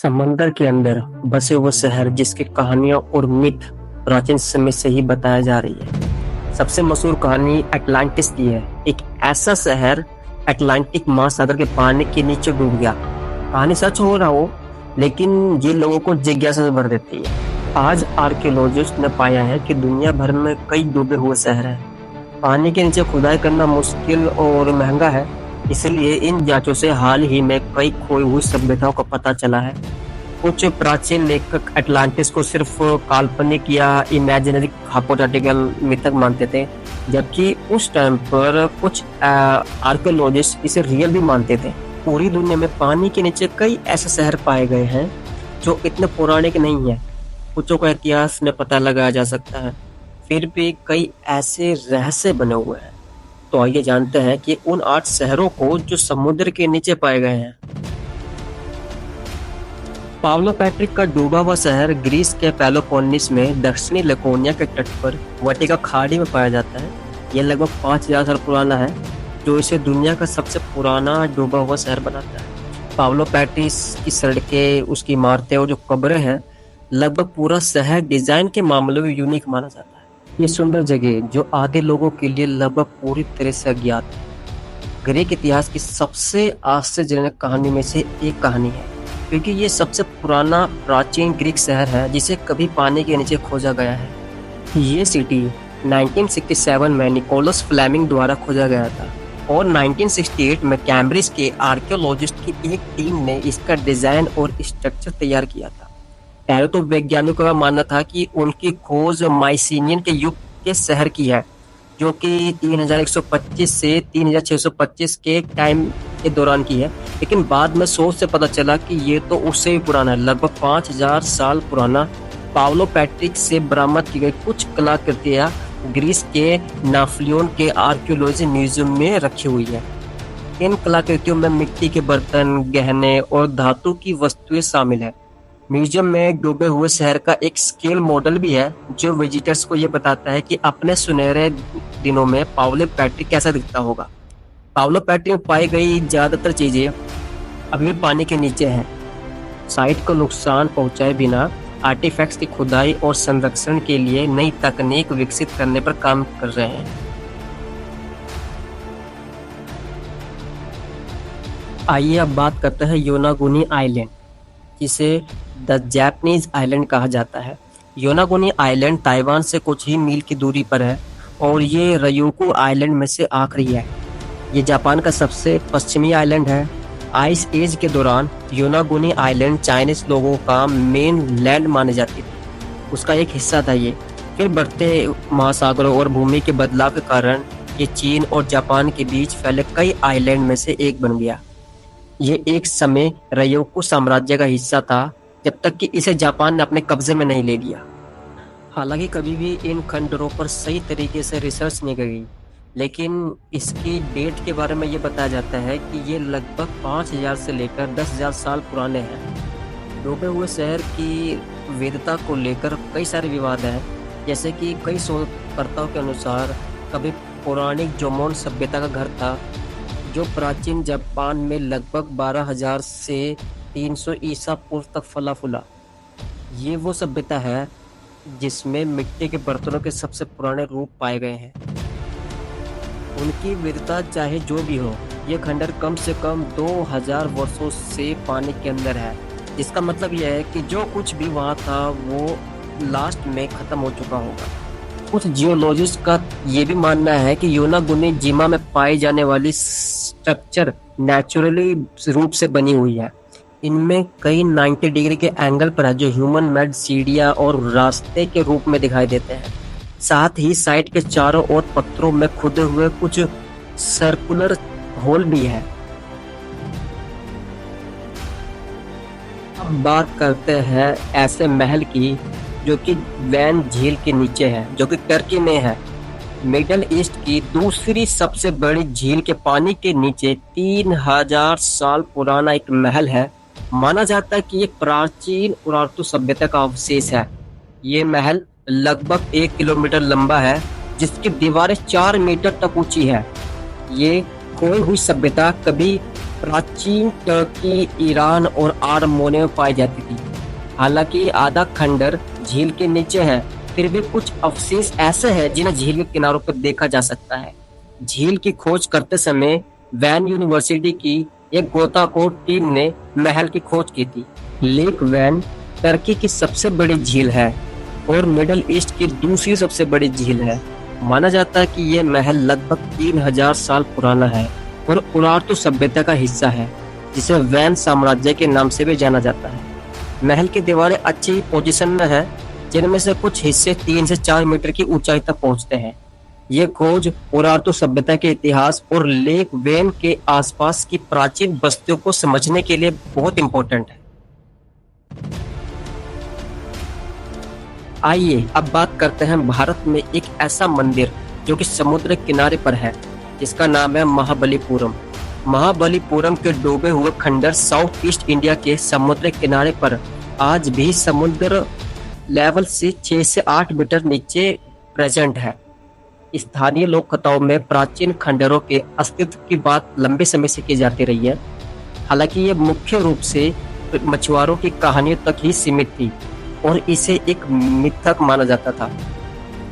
समंदर के अंदर बसे हुए शहर जिसकी कहानियां और मिथ प्राचीन समय से ही बताया जा रही है। सबसे मशहूर कहानी अटलांटिस की है। एक ऐसा शहर अटलांटिक महासागर के पानी के नीचे डूब गया। कहानी सच हो ना हो, लेकिन ये लोगों को जिज्ञासा से भर देती है। आज आर्कियोलॉजिस्ट ने पाया है कि दुनिया भर में कई डूबे हुए शहर हैं। पानी के नीचे खुदाई करना मुश्किल और महंगा है, इसलिए इन जांचों से हाल ही में कई खोई हुई सभ्यताओं का पता चला है। कुछ प्राचीन लेखक अटलांटिस को सिर्फ काल्पनिक या इमेजिनरी हाइपोथेटिकल मिथक मानते थे, जबकि उस टाइम पर कुछ आर्कियोलॉजिस्ट इसे रियल भी मानते थे। पूरी दुनिया में पानी के नीचे कई ऐसे शहर पाए गए हैं जो इतने पौराणिक नहीं है। कुछों का इतिहास में पता लगाया जा सकता है, फिर भी कई ऐसे रहस्य बने हुए हैं। तो आइए जानते हैं कि उन 8 शहरों को जो समुद्र के नीचे पाए गए हैं। पावलो पैट्रिक का डूबा हुआ शहर ग्रीस के पेलोपोनेस में दक्षिणी लकोनिया के तट पर वटिका खाड़ी में पाया जाता है। यह लगभग 5000 साल पुराना है, जो इसे दुनिया का सबसे पुराना डूबा हुआ शहर बनाता है। पावलो पैट्रिस की सड़कें, उसकी इमारतें और जो कब्रें हैं, लगभग पूरा शहर डिजाइन के मामले में यूनिक माना जाता है। ये सुंदर जगह जो आधे लोगों के लिए लगभग पूरी तरह से अज्ञात है, ग्रीक इतिहास की सबसे आश्चर्यजनक कहानी में से एक कहानी है, क्योंकि ये सबसे पुराना प्राचीन ग्रीक शहर है जिसे कभी पानी के नीचे खोजा गया है। ये सिटी 1967 में निकोलस फ्लेमिंग द्वारा खोजा गया था और 1968 में कैम्ब्रिज के आर्कियोलॉजिस्ट की एक टीम ने इसका डिजाइन और स्ट्रक्चर तैयार किया था। पहले तो वैज्ञानिकों का मानना था कि उनकी खोज माइसिनियन के युग के शहर की है, जो कि 3125 से 3625 के टाइम के दौरान की है, लेकिन बाद में सोच से पता चला कि ये तो उससे भी पुराना है, लगभग 5000 साल पुराना। पावलो पैट्रिक से बरामद की गई कुछ कलाकृतियां ग्रीस के नाफ्लियोन के आर्कियोलॉजी म्यूजियम में रखी हुई है। इन कलाकृतियों में मिट्टी के बर्तन, गहने और धातु की वस्तुएं शामिल है। म्यूजियम में डूबे हुए शहर का एक स्केल मॉडल भी है, जो विजिटर्स को ये बताता है कि अपने सुनहरे दिनों में पावलो पैट्रिक कैसा दिखता होगा। पावलो पैट्रिक में पाई गई ज्यादातर चीजें अभी भी पानी के नीचे हैं। साइट को नुकसान पहुंचाए बिना आर्टिफैक्ट्स की खुदाई और संरक्षण के लिए नई तकनीक विकसित करने पर काम कर रहे हैं। आइए अब बात करते हैं योनागुनी आइलैंड, जिसे द जापानीज आइलैंड कहा जाता है। योनागुनी आइलैंड ताइवान से कुछ ही मील की दूरी पर है और ये रयोकू आइलैंड में से आखिरी है। ये जापान का सबसे पश्चिमी आइलैंड है। आइस एज के दौरान योनागुनी आइलैंड चाइनीज लोगों का मेन लैंड माने जाती थी, उसका एक हिस्सा था ये। फिर बढ़ते महासागरों और भूमि के बदलाव के कारण ये चीन और जापान के बीच फैले कई आइलैंड में से एक बन गया। ये एक समय रयोकू साम्राज्य का हिस्सा था, जब तक कि इसे जापान ने अपने कब्जे में नहीं ले लिया। हालांकि कभी भी इन खंडरों पर सही तरीके से रिसर्च नहीं की गई, लेकिन इसकी डेट के बारे में ये बताया जाता है कि ये लगभग 5000 से लेकर 10,000 साल पुराने हैं। डूबे हुए शहर की वैधता को लेकर कई सारे विवाद हैं, जैसे कि कई शोधकर्ताओं के अनुसार कभी पौराणिक जोमोन सभ्यता का घर था, जो प्राचीन जापान में लगभग 12,000 से 300 ईसा पूर्व तक फला फूला। ये वो सभ्यता है जिसमें मिट्टी के बर्तनों के सबसे पुराने रूप पाए गए हैं। उनकी विविधता चाहे जो भी हो, ये खंडर कम से कम 2000 वर्षों से पानी के अंदर है, जिसका मतलब यह है कि जो कुछ भी वहाँ था वो लास्ट में खत्म हो चुका होगा। कुछ जियोलॉजिस्ट का ये भी मानना है कि योनागुनी जिमा में पाई जाने वाली स्ट्रक्चर नेचुरली रूप से बनी हुई है। इनमें कई 90 डिग्री के एंगल पर है, जो ह्यूमन मेड सीढ़ियां और रास्ते के रूप में दिखाई देते हैं। साथ ही साइट के चारों ओर पत्थरों में खुदे हुए कुछ सर्कुलर होल भी है। अब बात करते हैं ऐसे महल की जो कि वैन झील के नीचे है, जो कि टर्की में है। मिडल ईस्ट की दूसरी सबसे बड़ी झील के पानी के नीचे 3000 साल पुराना एक महल है। माना जाता है कि ये प्राचीन उरारतू सभ्यता का अवशेष है। ये महल लगभग 1 किलोमीटर लंबा है, जिसकी दीवारें 4 मीटर तक ऊंची है। ये खोई हुई सभ्यता कभी प्राचीन टर्की, ईरान और आर्मेनिया में पाई जाती थी। हालांकि आधा खंडर झील के नीचे है, फिर भी कुछ अवशेष ऐसे हैं जिन्हें झील के किनारों पर देखा जा सकता है। झील की खोज करते समय वैन यूनिवर्सिटी की एक गोताखोर टीम ने महल की खोज की थी। लेक वैन टर्की की सबसे बड़ी झील है और मिडल ईस्ट की दूसरी सबसे बड़ी झील है। माना जाता है कि यह महल लगभग 3000 साल पुराना है और उरारतू सभ्यता का हिस्सा है, जिसे वैन साम्राज्य के नाम से भी जाना जाता है। महल की दीवारें अच्छी पोजीशन में है, जिनमें से कुछ हिस्से 3 से 4 मीटर की ऊंचाई तक पहुंचते हैं। ये खोज उरारतू सभ्यता के इतिहास और लेक वैन के आसपास की प्राचीन बस्तियों को समझने के लिए बहुत इंपॉर्टेंट है। आइए अब बात करते हैं भारत में एक ऐसा मंदिर जो कि समुद्र किनारे पर है, जिसका नाम है महाबलीपुरम। महाबलीपुरम के डूबे हुए खंडर साउथ ईस्ट इंडिया के समुद्र किनारे पर आज भी समुद्र लेवल से 6 से 8 मीटर नीचे प्रेजेंट है। स्थानीय लोक कथाओं में प्राचीन खंडरों के अस्तित्व की बात लंबे समय से की जाती रही है। हालांकि ये मुख्य रूप से मछुआरों की कहानियों तक ही सीमित थी और इसे एक मिथक माना जाता था।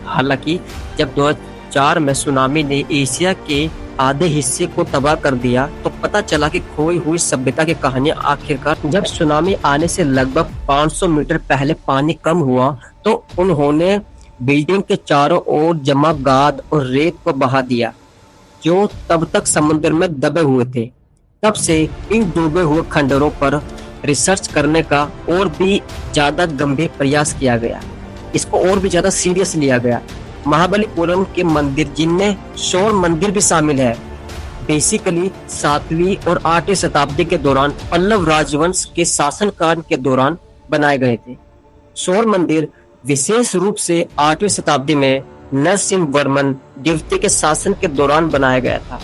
हालांकि जब 2004 में सुनामी ने एशिया के आधे हिस्से को तबाह कर दिया, तो पता चला कि खोई हुई सभ्यता की कहानियां आखिरकार जब सुनामी आने से लगभग 500 मीटर पहले पानी कम हुआ, तो उन्होंने बिल्डिंग के चारों ओर जमा गाद और रेत को बहा दिया, जो तब तक समुद्र में दबे हुए थे। तब से इन डूबे हुए खंडरों पर रिसर्च करने का और भी ज्यादा गंभीर प्रयास किया गया, इसको और भी ज्यादा सीरियस लिया गया। महाबलीपुरम के मंदिर, जिनमें शोर मंदिर भी शामिल है, बेसिकली 7वीं और 8वीं शताब्दी के दौरान पल्लव राजवंश के शासनकाल के दौरान बनाए गए थे। शोर मंदिर विशेष रूप से 8वीं शताब्दी में नरसिंह वर्मन द्वितीय के शासन के दौरान बनाया गया था।